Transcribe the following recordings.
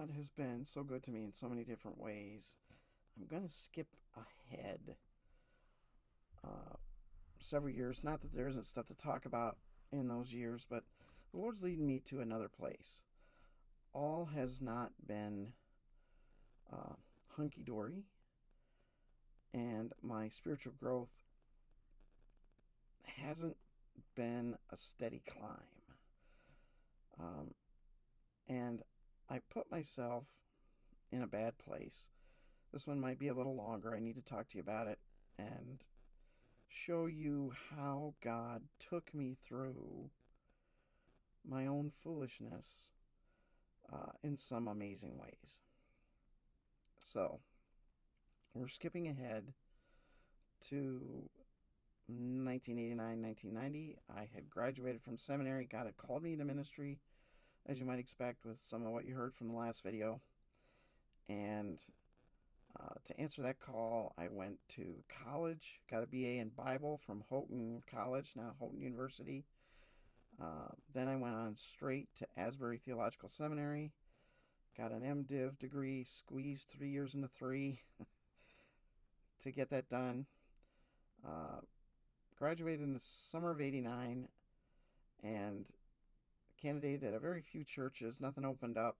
God has been so good to me in so many different ways. I'm going to skip ahead uh, several years. Not that there isn't stuff to talk about in those years, but the Lord's leading me to another place. All has not been uh, hunky dory, and my spiritual growth hasn't been a steady climb. Um, and I put myself in a bad place. This one might be a little longer. I need to talk to you about it and show you how God took me through my own foolishness in some amazing ways. So, we're skipping ahead to 1989, 1990. I had graduated from seminary. God had called me to ministry, as you might expect, with some of what you heard from the last video. And to answer that call, I went to college, got a BA in Bible from Houghton College, now Houghton University. Then I went on straight to Asbury Theological Seminary, got an MDiv degree, squeezed 3 years into 3 to get that done. Graduated in the summer of '89 and candidated at a very few churches. Nothing opened up.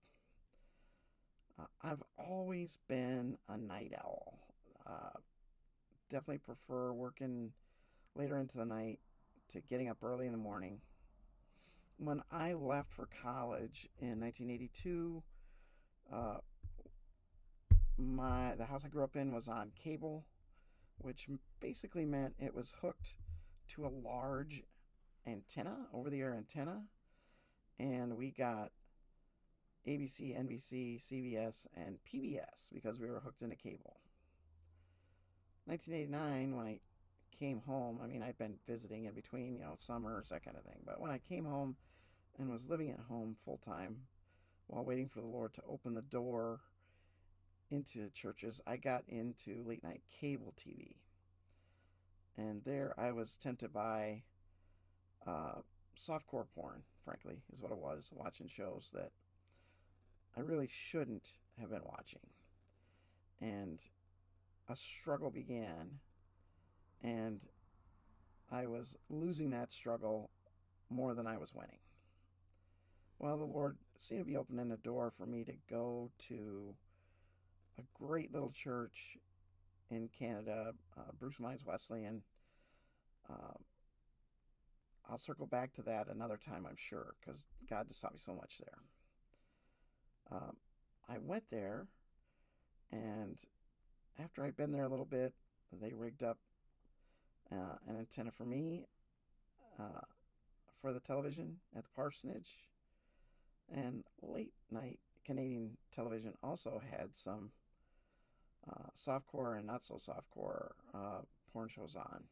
I've always been a night owl. Definitely prefer working later into the night to getting up early in the morning. When I left for college in 1982, the house I grew up in was on cable, which basically meant it was hooked to a large antenna, over-the-air antenna, and we got ABC, NBC, CBS, and PBS because we were hooked into cable. 1989, when I came home, I mean, I'd been visiting in between, summers, that kind of thing, but when I came home and was living at home full-time while waiting for the Lord to open the door into churches, I got into late-night cable TV. And there I was tempted by softcore porn, frankly, is what it was, watching shows that I really shouldn't have been watching. And a struggle began, and I was losing that struggle more than I was winning. Well, the Lord seemed to be opening a door for me to go to a great little church in Canada, Bruce Mines Wesleyan. I'll circle back to that another time, I'm sure, because God just taught me so much there. I went there, and after I'd been there a little bit, they rigged up an antenna for me for the television at the parsonage. And late night Canadian television also had some softcore and not so softcore porn shows on,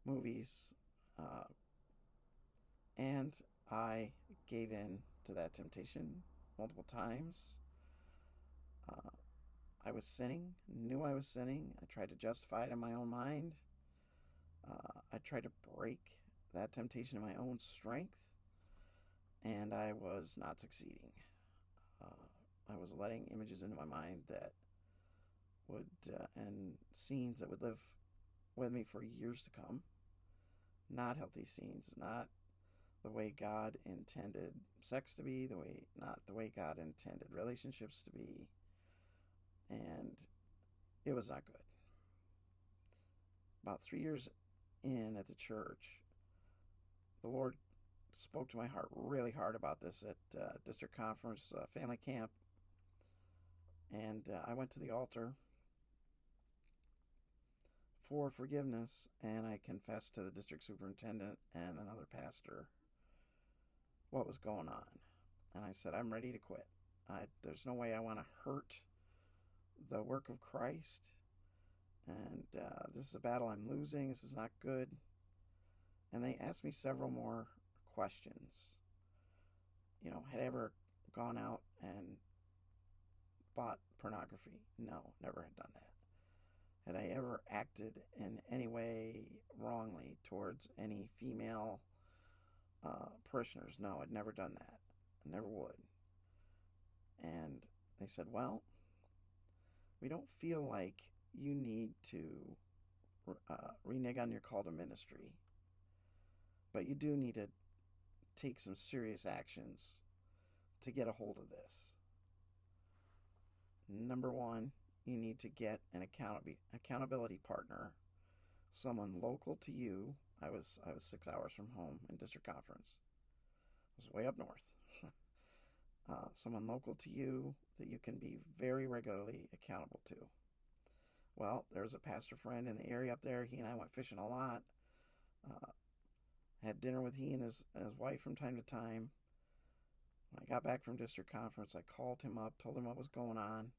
movies, and I gave in to that temptation multiple times. I was sinning, knew I was sinning. I tried to justify it in my own mind. I tried to break that temptation in my own strength, and I was not succeeding. I was letting images into my mind that would, and scenes that would live with me for years to come. Not healthy scenes, not the way God intended sex to be, not the way God intended relationships to be, and it was not good. About 3 years in at the church, the Lord spoke to my heart really hard about this at district conference, family camp, and I went to the altar for forgiveness, and I confessed to the district superintendent and another pastor what was going on. And I said, I'm ready to quit. There's no way I want to hurt the work of Christ, and this is a battle I'm losing. This is not good. And they asked me several more questions. Had I ever gone out and bought pornography? No, never had done that. Had I ever acted in any way wrongly towards any female parishioners? No, I'd never done that. I never would. they said, well, we don't feel like you need to renege on your call to ministry, but you do need to take some serious actions to get a hold of this. Number one, you need to get an accountability partner, someone local to you. I was 6 hours from home in district conference. I was way up north. Someone local to you that you can be very regularly accountable to. Well, there was a pastor friend in the area up there. He and I went fishing a lot. Had dinner with he and his wife from time to time. When I got back from district conference, I called him up, told him what was going on,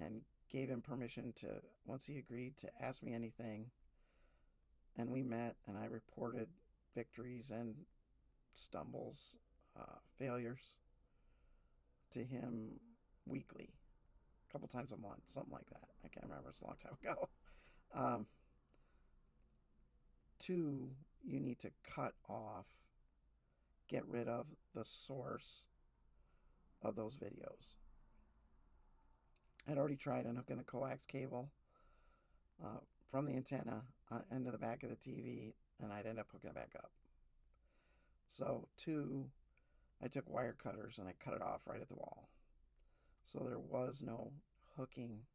and gave him permission to, once he agreed, to ask me anything. And we met, and I reported victories and stumbles, failures to him weekly, a couple times a month, something like that. I can't remember. It's a long time ago. Two, you need to cut off, get rid of the source of those videos. I'd already tried unhooking the coax cable from the antenna into the back of the TV, and I'd end up hooking it back up. So, two, I took wire cutters and I cut it off right at the wall. So there was no hooking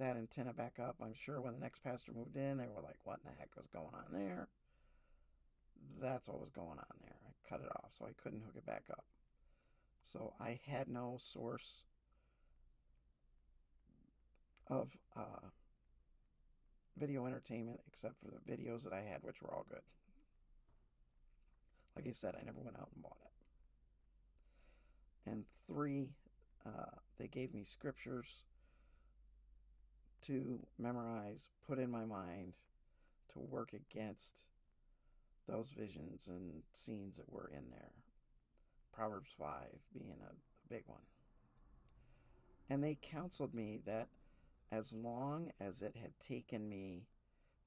that antenna back up. I'm sure when the next pastor moved in, they were like, what in the heck was going on there? That's what was going on there. I cut it off so I couldn't hook it back up. So I had no source of video entertainment except for the videos that I had, which were all good. Like I said, I never went out and bought it. And three, they gave me scriptures to memorize, put in my mind, to work against those visions and scenes that were in there. Proverbs 5 being a big one. And they counseled me that as long as it had taken me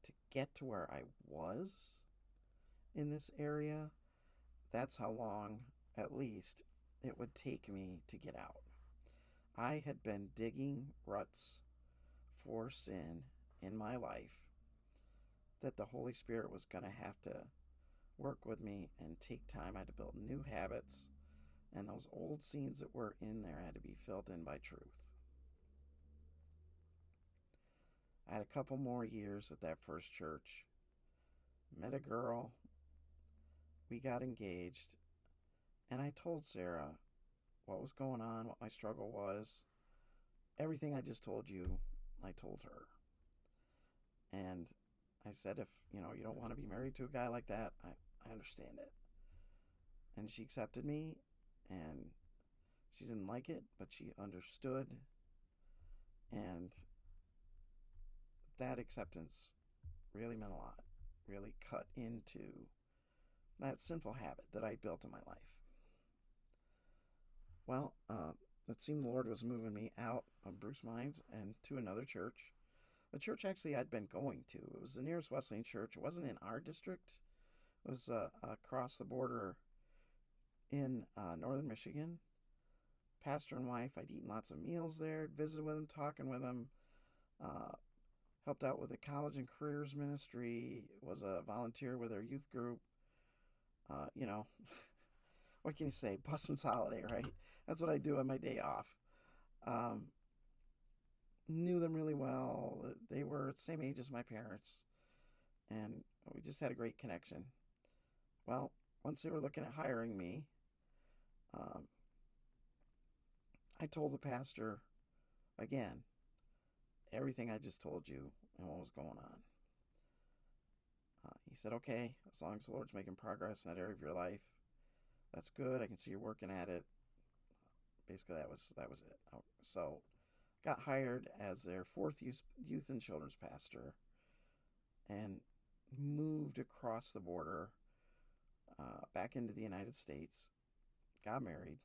to get to where I was in this area, that's how long, at least, it would take me to get out. I had been digging ruts for sin in my life that the Holy Spirit was going to have to work with me and take time. I had to build new habits, and those old scenes that were in there had to be filled in by truth. I had a couple more years at that first church. Met a girl. We got engaged. And I told Sarah what was going on, what my struggle was. Everything I just told you, I told her. And I said, if you don't want to be married to a guy like that, I understand it. And she accepted me, and she didn't like it, but she understood. And that acceptance really meant a lot, really cut into that sinful habit that I built in my life. Well, it seemed the Lord was moving me out of Bruce Mines and to another church. The church actually I'd been going to. It was the nearest Wesleyan church. It wasn't in our district. It was across the border in northern Michigan. Pastor and wife, I'd eaten lots of meals there, visited with them, talking with them, helped out with the college and careers ministry, was a volunteer with their youth group. What can you say? Busman's holiday, right? That's what I do on my day off. Knew them really well. They were the same age as my parents, and we just had a great connection. Well, once they were looking at hiring me, I told the pastor, again, everything I just told you and what was going on. He said, okay, as long as the Lord's making progress in that area of your life, that's good. I can see you're working at it. Basically, that was it. So, got hired as their fourth youth and children's pastor and moved across the border back into the United States, got married,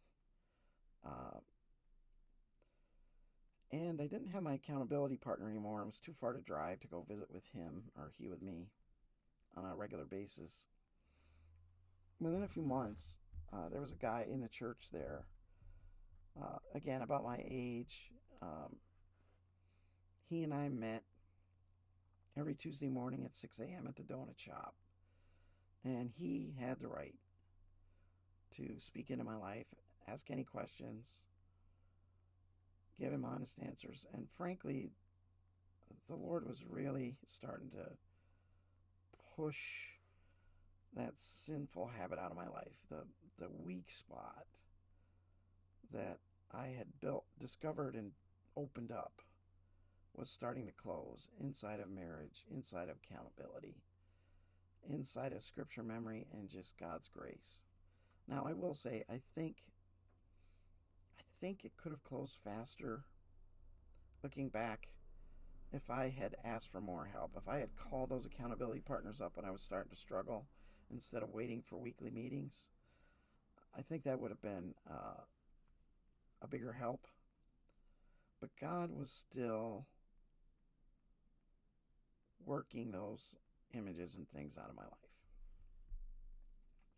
and I didn't have my accountability partner anymore. It was too far to drive to go visit with him or he with me on a regular basis. Within a few months, there was a guy in the church there Again, about my age, he and I met every Tuesday morning at 6 a.m. at the donut shop. And he had the right to speak into my life, ask any questions, give him honest answers. And frankly, the Lord was really starting to push that sinful habit out of my life, the weak spot that I had discovered and opened up was starting to close inside of marriage, inside of accountability, inside of scripture memory, and just God's grace. Now, I will say, I think it could have closed faster, looking back, if I had asked for more help, if I had called those accountability partners up when I was starting to struggle instead of waiting for weekly meetings. I think that would have been a bigger help. But God was still working those images and things out of my life.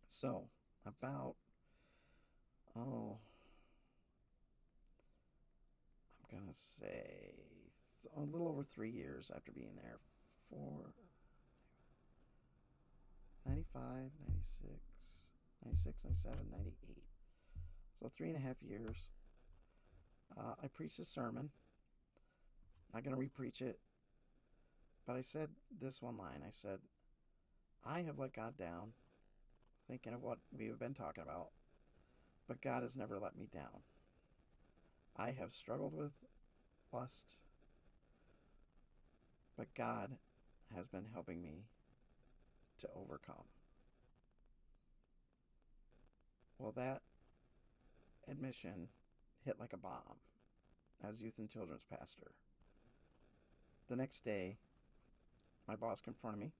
So, about, I'm going to say a little over 3 years after being there, 95, 96, 97, 98. So 3.5 years. I preached a sermon. Not going to repreach it. But I said this one line. I said, I have let God down, thinking of what we have been talking about, but God has never let me down. I have struggled with lust, but God has been helping me to overcome. Well, that admission hit like a bomb as youth and children's pastor. The next day, my boss confronted me,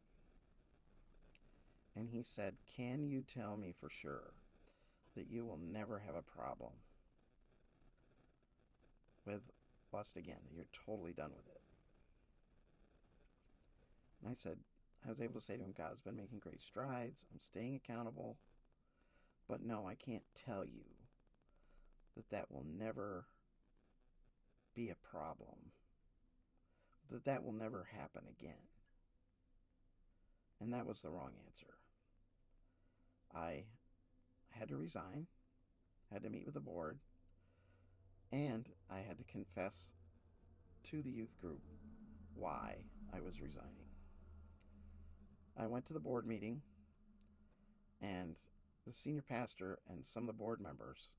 and he said, can you tell me for sure that you will never have a problem with lust again, that you're totally done with it? And I was able to say to him, God's been making great strides. I'm staying accountable. But no, I can't tell you that will never be a problem, that will never happen again. And that was the wrong answer. I had to resign, had to meet with the board, and I had to confess to the youth group why I was resigning. I went to the board meeting, and the senior pastor and some of the board members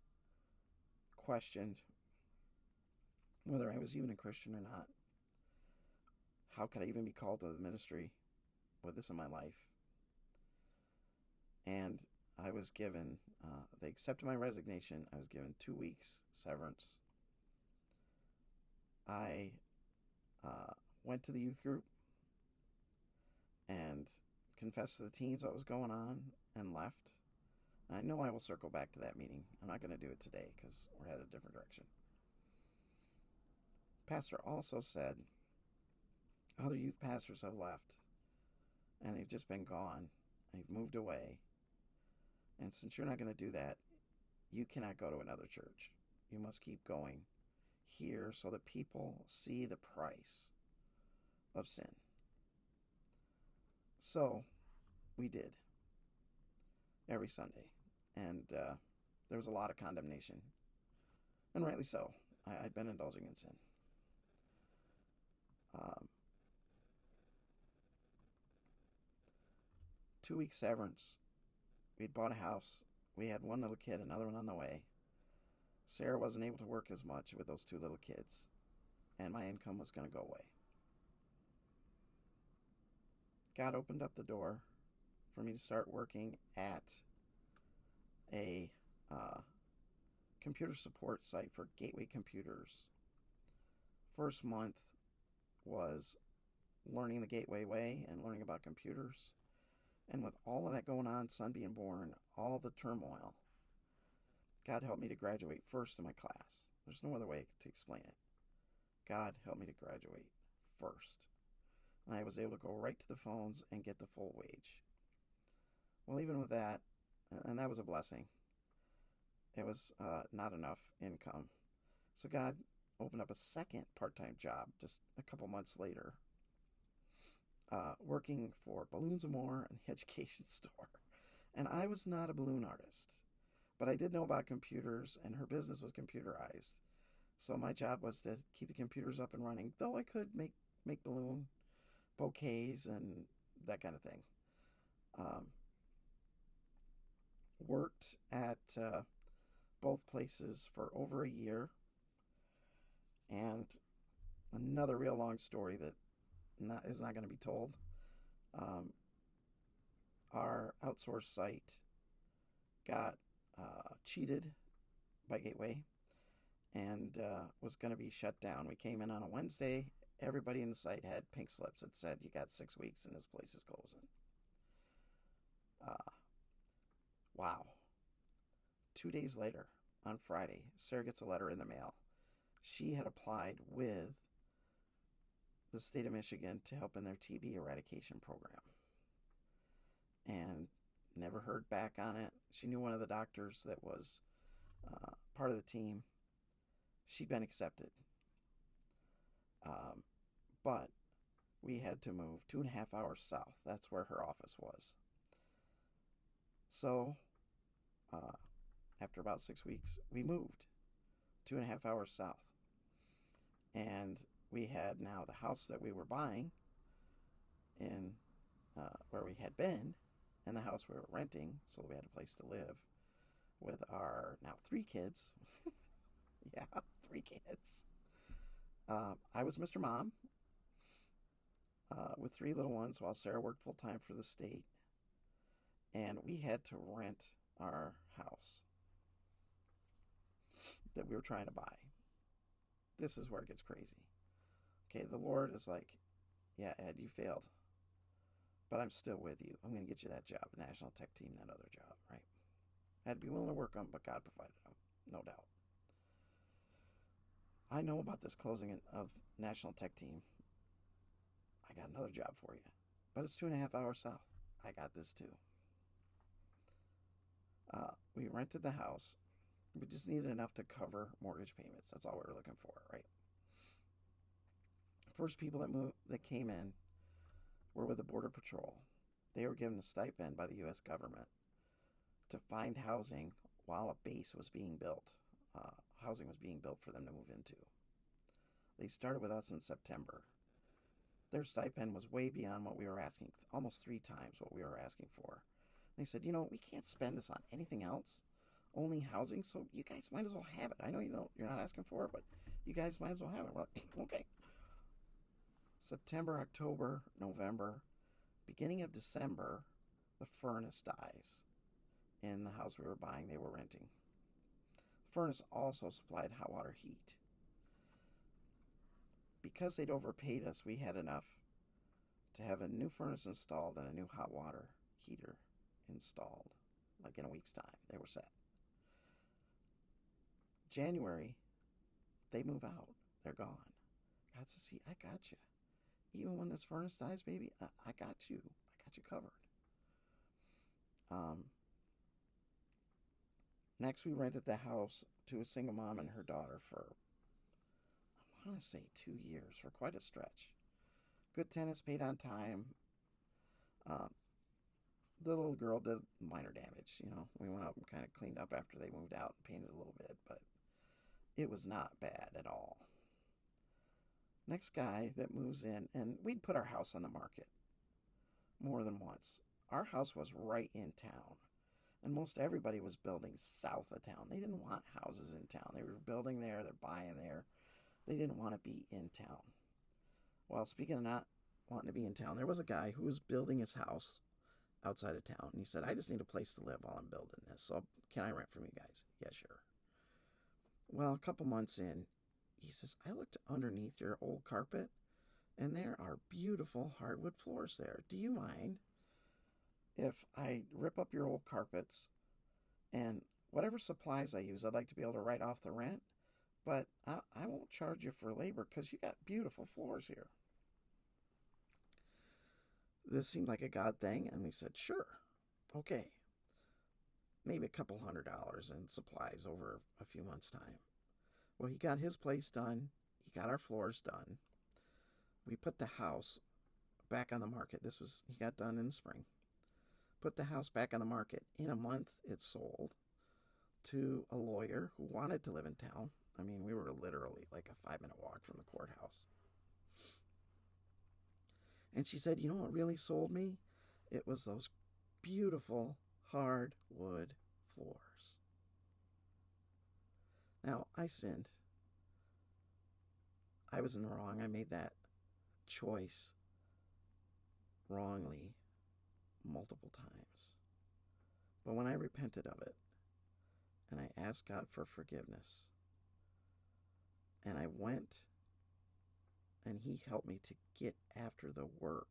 questioned whether I was even a Christian or not. How could I even be called to the ministry with this in my life? And I was given, they accepted my resignation. I was given 2 weeks severance. I went to the youth group and confessed to the teens what was going on and left. And I know I will circle back to that meeting. I'm not going to do it today because we're headed a different direction. Pastor also said other youth pastors have left and they've just been gone. They've moved away. And since you're not going to do that, you cannot go to another church. You must keep going here so that people see the price of sin. So we did every Sunday. And there was a lot of condemnation. And rightly so. I'd been indulging in sin. 2 weeks severance. We'd bought a house. We had one little kid, another one on the way. Sarah wasn't able to work as much with those 2 little kids, and my income was going to go away. God opened up the door for me to start working at a computer support site for Gateway Computers. First month was learning the Gateway way and learning about computers. And with all of that going on, son being born, all the turmoil, God helped me to graduate first in my class. There's no other way to explain it. God helped me to graduate first. And I was able to go right to the phones and get the full wage. Well, even with that, and that was a blessing, it was not enough income. So God opened up a second part-time job just a couple months later, working for Balloons and More in the education store. And I was not a balloon artist, but I did know about computers, and her business was computerized. So my job was to keep the computers up and running, though I could make balloon bouquets and that kind of thing. Um, Worked at both places for over a year, and another real long story that is not going to be told. Um, our outsourced site got cheated by Gateway and was going to be shut down. We came in on a Wednesday. Everybody in the site had pink slips that said, "You got 6 weeks and this place is closing." Uh, wow. 2 days later, on Friday, Sarah gets a letter in the mail. She had applied with the state of Michigan to help in their TB eradication program and never heard back on it. She knew one of the doctors that was part of the team. She'd been accepted. But we had to move 2.5 hours south. That's where her office was. So, after about 6 weeks, we moved 2.5 hours south. And we had now the house that we were buying in where we had been, and the house we were renting, so we had a place to live with our now 3 kids. Yeah, 3 kids. I was Mr. Mom with 3 little ones while Sarah worked full time for the state, and we had to rent our house that we were trying to buy. This is where it gets crazy. Okay, the Lord is like, "Yeah, Ed, you failed, but I'm still with you. I'm going to get you that job, national tech team, that other job," right? I had to be willing to work on, but God provided them, no doubt. I know about this closing of national tech team. I got another job for you, but it's 2.5 hours south. I got this too. We rented the house. We just needed enough to cover mortgage payments. That's all we were looking for, right? First people that came in were with the Border Patrol. They were given a stipend by the U.S. government to find housing while a base was being built. Housing was being built for them to move into. They started with us in September. Their stipend was way beyond what we were asking, almost 3 times what we were asking for. They said, we can't spend this on anything else, only housing, so you guys might as well have it. I know you're not asking for it, but you guys might as well have it. We're like, okay. September, October, November, beginning of December, the furnace dies in the house we were buying, they were renting. The furnace also supplied hot water heat. Because they'd overpaid us, we had enough to have a new furnace installed and a new hot water heater installed. Like in a week's time, they were set. January, they move out. They're gone. God says, "See, I got you. Even when this furnace dies, baby, I got you. I got you covered." Next, we rented the house to a single mom and her daughter for, I want to say, 2 years, for quite a stretch. Good tenants, paid on time. The little girl did minor damage. We went out and kind of cleaned up after they moved out and painted a little bit, but it was not bad at all. Next guy that moves in, and we'd put our house on the market more than once. Our house was right in town, and most everybody was building south of town. They didn't want houses in town. They were building there, they're buying there. They didn't want to be in town. Well, speaking of not wanting to be in town, there was a guy who was building his house outside of town, and he said, "I just need a place to live while I'm building this, so can I rent from you guys?" "Yeah, sure." Well, a couple months in, he says, "I looked underneath your old carpet, and there are beautiful hardwood floors there. Do you mind if I rip up your old carpets, and whatever supplies I use, I'd like to be able to write off the rent, but I won't charge you for labor because you got beautiful floors here." This seemed like a God thing, and we said, "Sure, okay." maybe a couple $100 in supplies over a few months' time. Well, he got his place done. He got our floors done. We put the house back on the market. He got done in the spring. Put the house back on the market. In a month, it sold to a lawyer who wanted to live in town. I mean, we were literally like a 5-minute walk from the courthouse. And she said, you know what really sold me? It was those beautiful hardwood floors. Now, I sinned. I was in the wrong. I made that choice wrongly multiple times. But when I repented of it, and I asked God for forgiveness, and I went, and He helped me to get after the work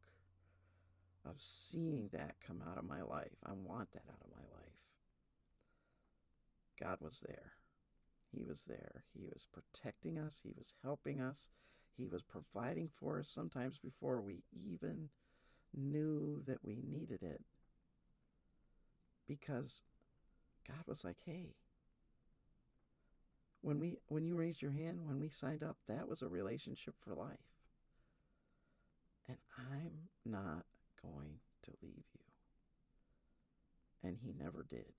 of seeing that come out of my life. I want that out of my life. God was there. He was there. He was protecting us. He was helping us. He was providing for us sometimes before we even knew that we needed it. Because God was like, hey, when you raised your hand, when we signed up, that was a relationship for life. And I'm not going to leave you. And He never did.